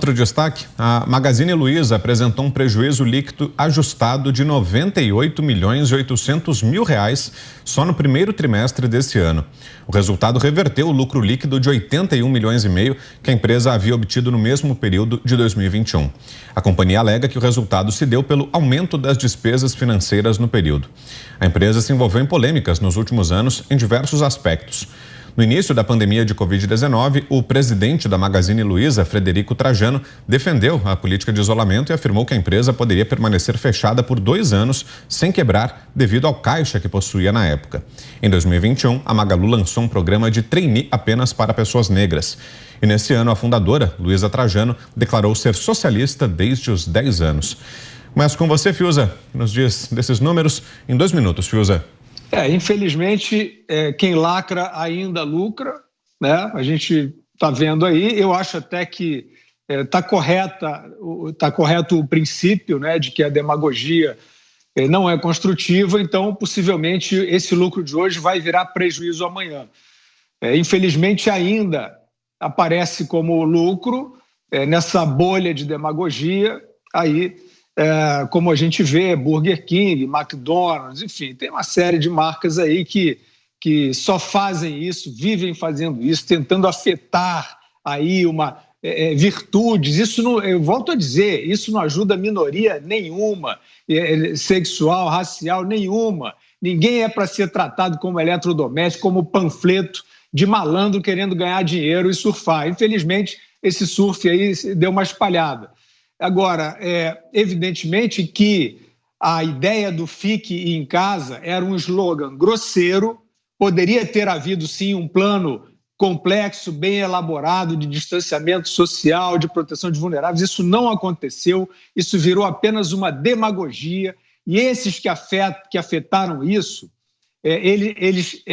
outro destaque, a Magazine Luiza apresentou um prejuízo líquido ajustado de 98.800.000 reais só no primeiro trimestre desse ano. O resultado reverteu o lucro líquido de 81 milhões e meio que a empresa havia obtido no mesmo período de 2021. A companhia alega que o resultado se deu pelo aumento das despesas financeiras no período. A empresa se envolveu em polêmicas nos últimos anos em diversos aspectos. No início da pandemia de Covid-19, o presidente da Magazine Luiza, Frederico Trajano, defendeu a política de isolamento e afirmou que a empresa poderia permanecer fechada por 2 anos sem quebrar devido ao caixa que possuía na época. Em 2021, a Magalu lançou um programa de trainee apenas para pessoas negras. E nesse ano, a fundadora, Luiza Trajano, declarou ser socialista desde os 10 anos. Começo com você, Fiuza, que nos diz desses números em 2 minutos, Fiuza. Infelizmente, quem lacra ainda lucra, né? A gente está vendo aí. Eu acho até que está correto o princípio, né, de que a demagogia não é construtiva, então possivelmente esse lucro de hoje vai virar prejuízo amanhã. Infelizmente ainda aparece como lucro nessa bolha de demagogia aí. Como a gente vê, Burger King, McDonald's, enfim, tem uma série de marcas aí que só fazem isso, vivem fazendo isso, tentando afetar aí virtudes. Isso não, eu volto a dizer, isso não ajuda a minoria nenhuma, sexual, racial nenhuma. Ninguém é para ser tratado como eletrodoméstico, como panfleto de malandro querendo ganhar dinheiro e surfar. Infelizmente, esse surf aí deu uma espalhada. Agora, evidentemente que a ideia do fique em casa era um slogan grosseiro, poderia ter havido sim um plano complexo, bem elaborado de distanciamento social, de proteção de vulneráveis. Isso não aconteceu, isso virou apenas uma demagogia e esses que afetaram isso, eles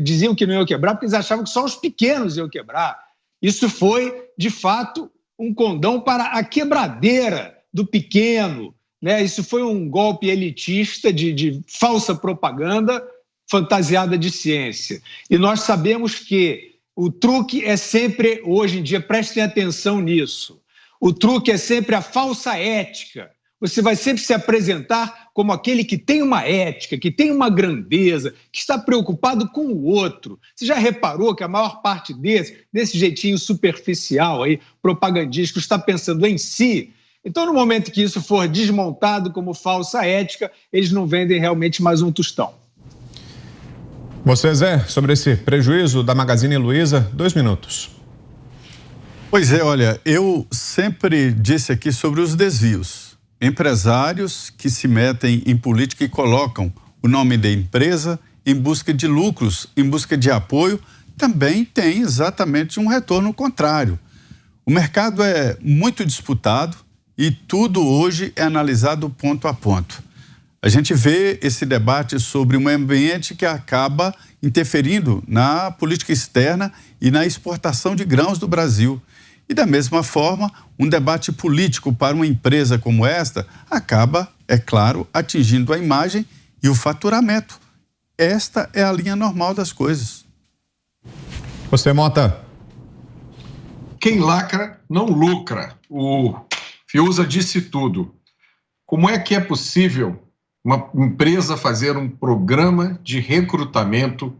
diziam que não iam quebrar porque eles achavam que só os pequenos iam quebrar. Isso foi, de fato, um condão para a quebradeira do pequeno, né? Isso foi um golpe elitista de falsa propaganda fantasiada de ciência. E nós sabemos que o truque é sempre, hoje em dia, prestem atenção nisso, o truque é sempre a falsa ética. Você vai sempre se apresentar como aquele que tem uma ética, que tem uma grandeza, que está preocupado com o outro. Você já reparou que a maior parte desse jeitinho superficial aí, propagandístico, está pensando em si? Então, no momento que isso for desmontado como falsa ética, eles não vendem realmente mais um tostão. Você, Zé, sobre esse prejuízo da Magazine Luiza, 2 minutos. Pois é, olha, eu sempre disse aqui sobre os desvios. Empresários que se metem em política e colocam o nome da empresa em busca de lucros, em busca de apoio, também tem exatamente um retorno contrário. O mercado é muito disputado e tudo hoje é analisado ponto a ponto. A gente vê esse debate sobre um ambiente que acaba interferindo na política externa e na exportação de grãos do Brasil. E da mesma forma, um debate político para uma empresa como esta acaba, é claro, atingindo a imagem e o faturamento. Esta é a linha normal das coisas. Você, Mota. Quem lacra não lucra. O Fiuza disse tudo. Como é que é possível uma empresa fazer um programa de recrutamento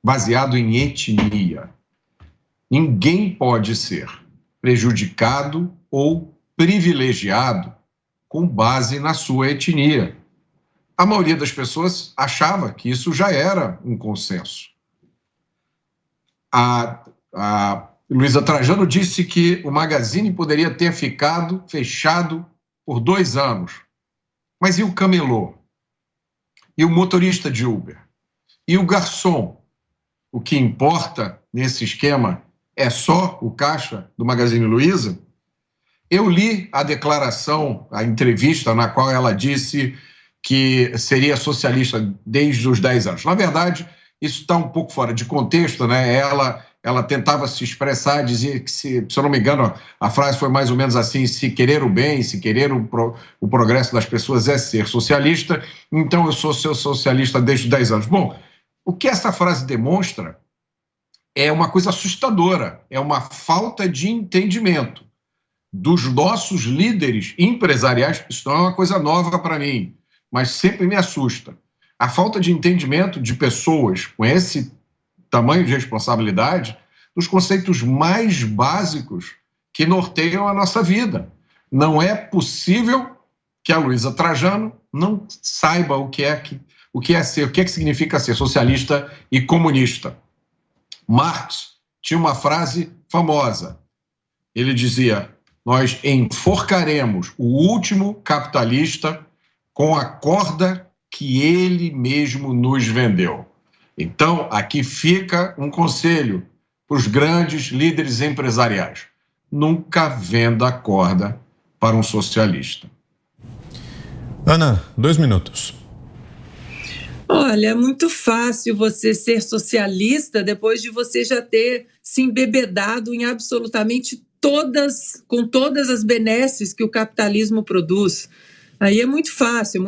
baseado em etnia? Ninguém pode ser prejudicado ou privilegiado com base na sua etnia. A maioria das pessoas achava que isso já era um consenso. A Luiza Trajano disse que o Magazine poderia ter ficado fechado por 2 anos. Mas e o camelô? E o motorista de Uber? E o garçom? O que importa nesse esquema é só o caixa do Magazine Luiza? Eu li a declaração, a entrevista na qual ela disse que seria socialista desde os 10 anos. Na verdade, isso está um pouco fora de contexto, né? Ela tentava se expressar, dizia que, se eu não me engano, a frase foi mais ou menos assim: se querer o bem, se querer o progresso das pessoas é ser socialista, então eu sou seu socialista desde os 10 anos. Bom, o que essa frase demonstra é uma coisa assustadora, é uma falta de entendimento. dos nossos líderes empresariais, isso não é uma coisa nova para mim, mas sempre me assusta. A falta de entendimento de pessoas com esse tamanho de responsabilidade dos conceitos mais básicos que norteiam a nossa vida. Não é possível que a Luísa Trajano não saiba o que significa ser socialista e comunista. Marx tinha uma frase famosa. Ele dizia: nós enforcaremos o último capitalista com a corda que ele mesmo nos vendeu. Então, aqui fica um conselho para os grandes líderes empresariais: nunca venda a corda para um socialista. Ana, 2 minutos. Olha, é muito fácil você ser socialista depois de você já ter se embebedado em absolutamente com todas as benesses que o capitalismo produz. Aí é muito fácil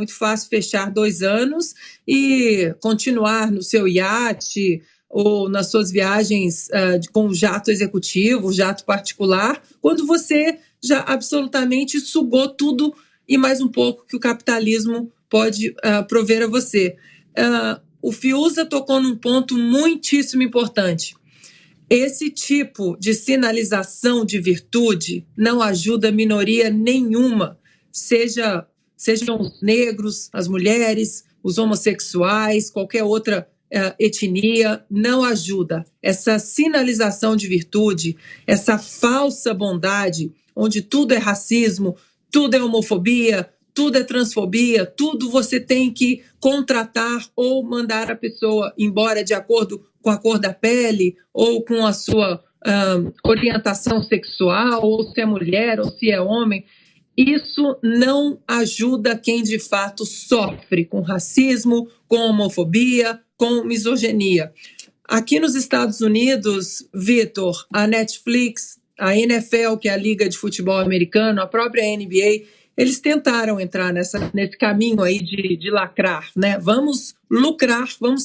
fechar 2 anos e continuar no seu iate ou nas suas viagens com jato executivo, jato particular, quando você já absolutamente sugou tudo e mais um pouco que o capitalismo pode prover a você. O Fiuza tocou num ponto muitíssimo importante. Esse tipo de sinalização de virtude não ajuda minoria nenhuma, sejam os negros, as mulheres, os homossexuais, qualquer outra etnia, não ajuda. Essa sinalização de virtude, essa falsa bondade, onde tudo é racismo, tudo é homofobia, tudo é transfobia, tudo você tem que contratar ou mandar a pessoa embora de acordo com a cor da pele ou com a sua orientação sexual, ou se é mulher ou se é homem. Isso não ajuda quem de fato sofre com racismo, com homofobia, com misoginia. Aqui nos Estados Unidos, Vitor, a Netflix, a NFL, que é a Liga de Futebol Americano, a própria NBA, eles tentaram entrar nesse caminho aí de lacrar, né? Vamos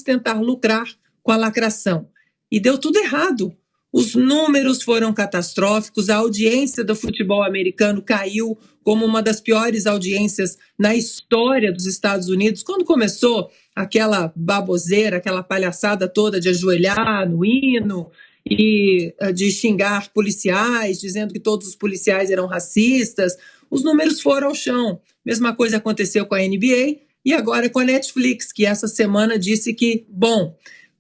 tentar lucrar com a lacração. E deu tudo errado. Os números foram catastróficos, a audiência do futebol americano caiu como uma das piores audiências na história dos Estados Unidos. Quando começou aquela baboseira, aquela palhaçada toda de ajoelhar no hino e de xingar policiais, dizendo que todos os policiais eram racistas, os números foram ao chão. Mesma coisa aconteceu com a NBA e agora com a Netflix, que essa semana disse que,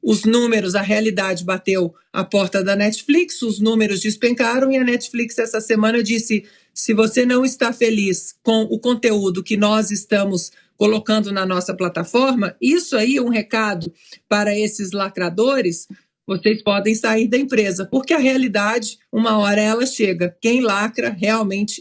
os números, a realidade bateu a porta da Netflix, os números despencaram e a Netflix essa semana disse: se você não está feliz com o conteúdo que nós estamos colocando na nossa plataforma, isso aí é um recado para esses lacradores, vocês podem sair da empresa, porque a realidade, uma hora ela chega. Quem lacra realmente